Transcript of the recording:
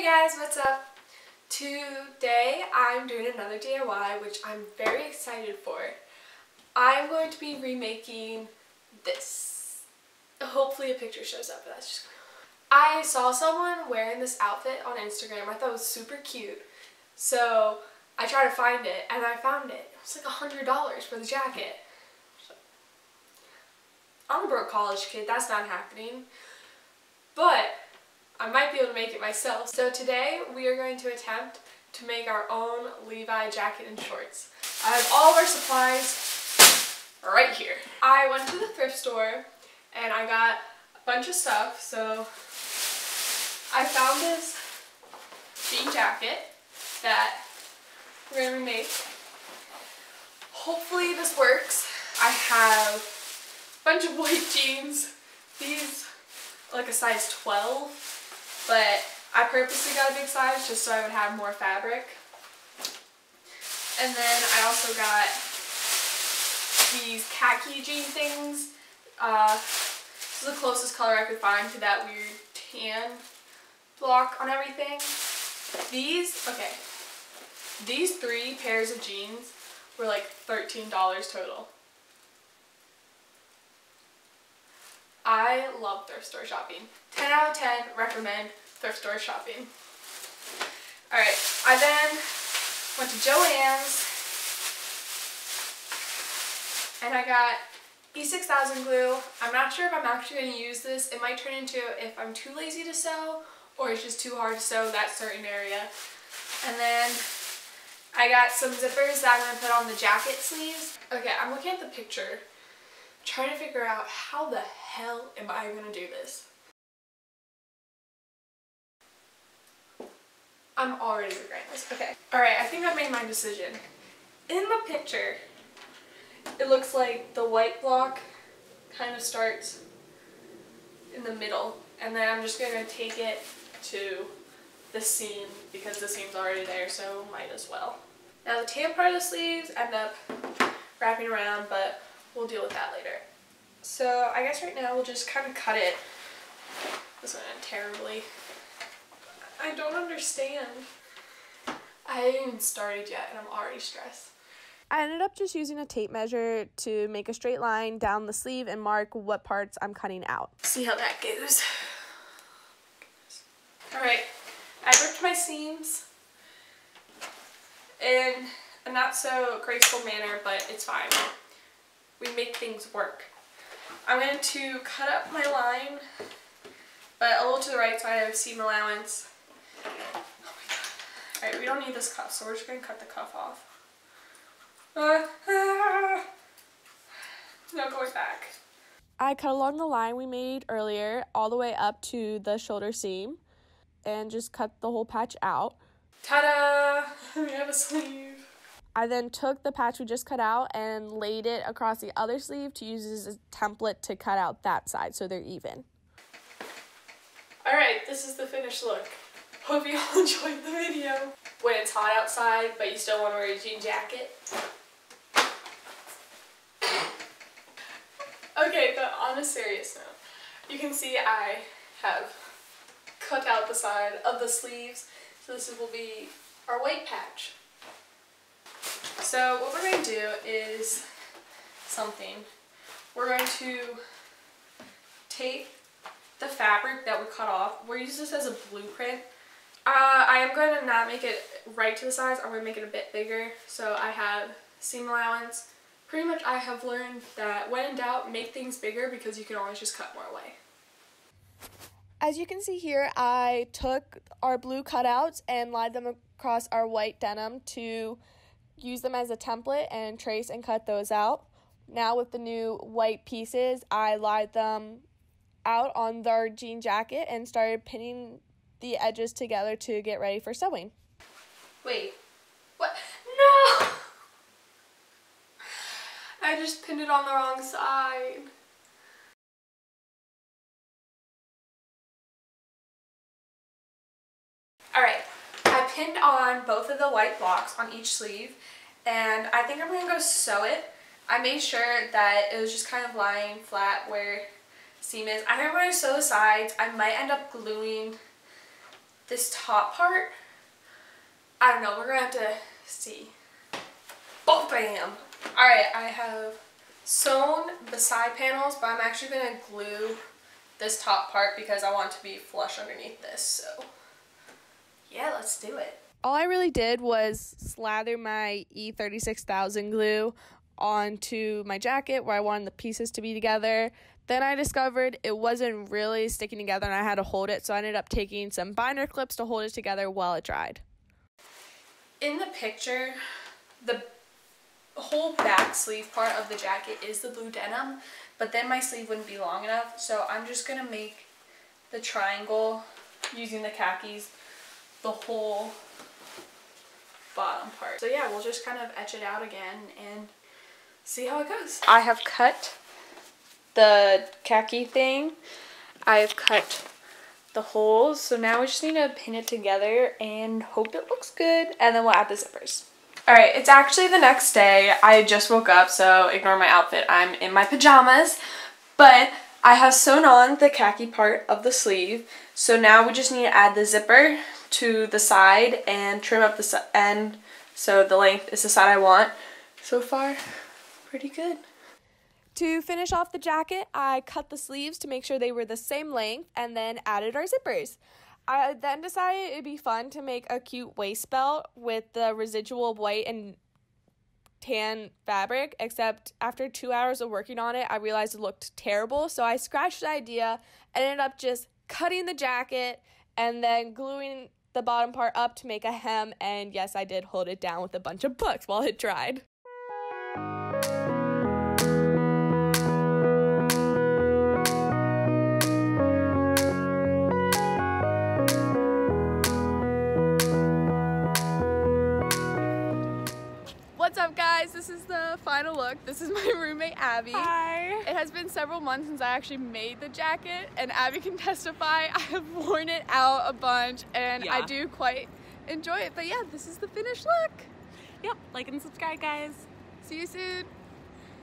guys, what's up? Today I'm doing another DIY, which I'm very excited for. I'm going to be remaking this. Hopefully a picture shows up, but that's just... I saw someone wearing this outfit on Instagram. I thought it was super cute. So I tried to find it and I found it. It was like $100 for the jacket. So, I'm a broke college kid, that's not happening. But I might be able to make it myself. So today we are going to attempt to make our own Levi jacket and shorts. I have all of our supplies right here. I went to the thrift store and I got a bunch of stuff. So I found this jean jacket that we're going to remake. Hopefully this works. I have a bunch of white jeans. These are like a size 12. But I purposely got a big size just so I would have more fabric. And then I also got these khaki jean things. This is the closest color I could find to that weird tan block on everything. These 3 pairs of jeans were like $13 total. I love thrift store shopping. 10 out of 10 recommend thrift store shopping. Alright, I then went to Joann's and I got E6000 glue. I'm not sure if I'm actually going to use this. It might turn into if I'm too lazy to sew or it's just too hard to sew that certain area. And then I got some zippers that I'm going to put on the jacket sleeves. Okay, I'm looking at the picture, trying to figure out how the hell am I going to do this. I'm already regretting this. Okay. Alright, I think I made my decision. In the picture, it looks like the white block kind of starts in the middle. And then I'm just going to take it to the seam because the seam's already there, so might as well. Now the tan part of the sleeves end up wrapping around, but we'll deal with that later. So I guess right now we'll just kind of cut it. This went in terribly. I don't understand. I haven't even started yet and I'm already stressed. I ended up just using a tape measure to make a straight line down the sleeve and mark what parts I'm cutting out. See how that goes. Alright, I ripped my seams in a not so graceful manner, but it's fine. We make things work. I'm going to cut up my line, but a little to the right so I have seam allowance. Oh my god. Alright, we don't need this cuff, so we're just going to cut the cuff off. No going back. I cut along the line we made earlier all the way up to the shoulder seam and just cut the whole patch out. Ta-da! We have a sleeve. I then took the patch we just cut out and laid it across the other sleeve to use as a template to cut out that side so they're even. Alright, this is the finished look. Hope you all enjoyed the video. When it's hot outside, but you still want to wear a jean jacket. Okay, but on a serious note, you can see I have cut out the side of the sleeves, so this will be our white patch. So what we're going to do is something. We're going to take the fabric that we cut off. We're using this as a blueprint. I am going to not make it right to the size. I'm going to make it a bit bigger. So I have seam allowance. Pretty much I have learned that when in doubt, make things bigger because you can always just cut more away. As you can see here, I took our blue cutouts and laid them across our white denim to use them as a template and trace and cut those out. Now with the new white pieces, I laid them out on our jean jacket and started pinning the edges together to get ready for sewing. Wait, what? No! I just pinned it on the wrong side. Alright, I pinned on both of the white blocks on each sleeve, and I think I'm going to go sew it. I made sure that it was just kind of lying flat where seam is. I think I'm going to sew the sides. I might end up gluing this top part, I don't know, we're gonna have to see. Oh, bam! Alright, I have sewn the side panels, but I'm actually gonna glue this top part because I want it to be flush underneath this, so yeah, let's do it. All I really did was slather my E36000 glue onto my jacket where I wanted the pieces to be together. Then I discovered it wasn't really sticking together and I had to hold it, so I ended up taking some binder clips to hold it together while it dried. In the picture, the whole back sleeve part of the jacket is the blue denim, but then my sleeve wouldn't be long enough, so I'm just going to make the triangle using the khakis the whole bottom part. So yeah, we'll just kind of etch it out again and see how it goes. I have cut the khaki thing. I've cut the holes, so now we just need to pin it together and hope it looks good, and then we'll add the zippers. Alright, it's actually the next day. I just woke up, so ignore my outfit. I'm in my pajamas, but I have sewn on the khaki part of the sleeve, so now we just need to add the zipper to the side and trim up the end so the length is the side I want. So far, pretty good. To finish off the jacket, I cut the sleeves to make sure they were the same length and then added our zippers. I then decided it'd be fun to make a cute waist belt with the residual white and tan fabric, except after 2 hours of working on it, I realized it looked terrible, so I scratched the idea and ended up just cutting the jacket and then gluing the bottom part up to make a hem, and yes, I did hold it down with a bunch of books while it dried. What's up, guys? This is the final look. This is my roommate, Abby. Hi. It has been several months since I actually made the jacket, and Abby can testify I have worn it out a bunch, and I do quite enjoy it. But yeah, this is the finished look. Yep, like and subscribe, guys. See you soon.